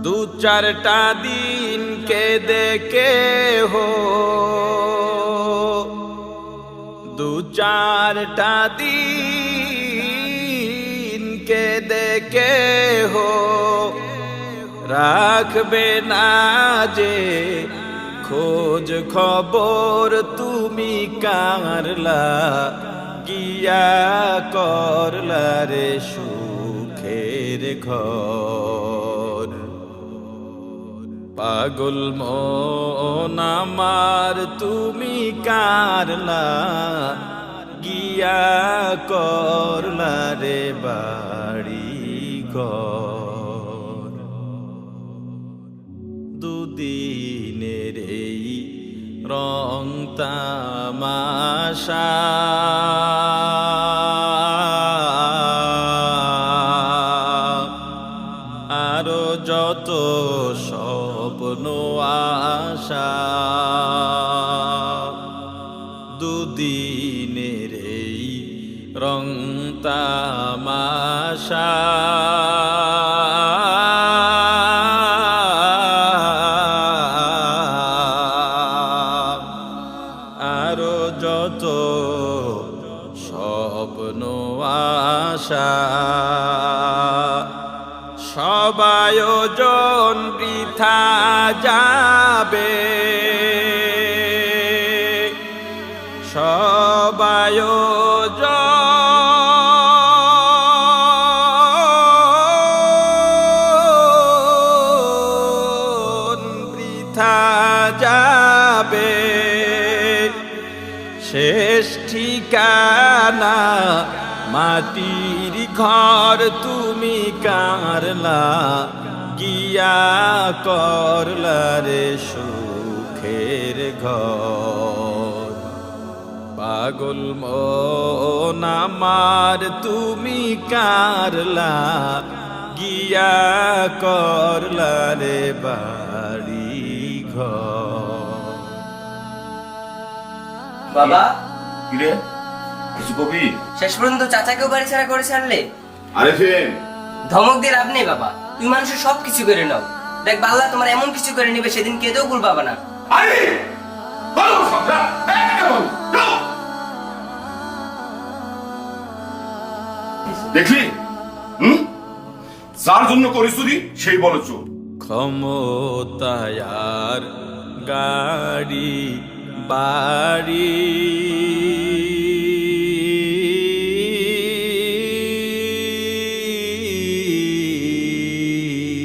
দু চারটা দিন কেঁদে কেহ, দু চারটা দিন কেঁদে কেহ রাখবে না যে খোঁজ খবর। তুমি কারলা গিয়া করলা রে সুখের ঘর। পাগল মন আমার তুমি কারলা গিয়া করলা রে বাড়ি ঘর। দুদিনের এই রং তামাশা আরো যত স্বপ্ন আশা, দুদিনের এই রং তামাশা আরো যত স্বপ্ন আশা, সব আয়োজন বৃথা যাবে, সব আয়োজন বৃথা যাবে। শেষ ঠিকানা মাটির ঘর তুমি কারলা গিয়া করলা রে সুখের ঘর। পাগল মন আমার তুমি কারলা গিয়া করলা রে বাড়ি ঘর। বাবা কিরে কিছু কবি? শেষ পর্যন্ত চাচাকেও বাড়ি ছাড়া করে ছাড়লে? আরে ফেন ধমক দিয়ে লাভ নেই বাবা, তুই মানুষের সব কিছু করে নাও। দেখ বাল্লা তোমার এমন কিছু করে নিবে সেদিন কেঁদেও ভুল পাবা না। আরে বলো সবটা দেখলি যার জন্য করিস তুই সেই বলো চোর। ক্ষমতায়ার গাড়ি বাড়ি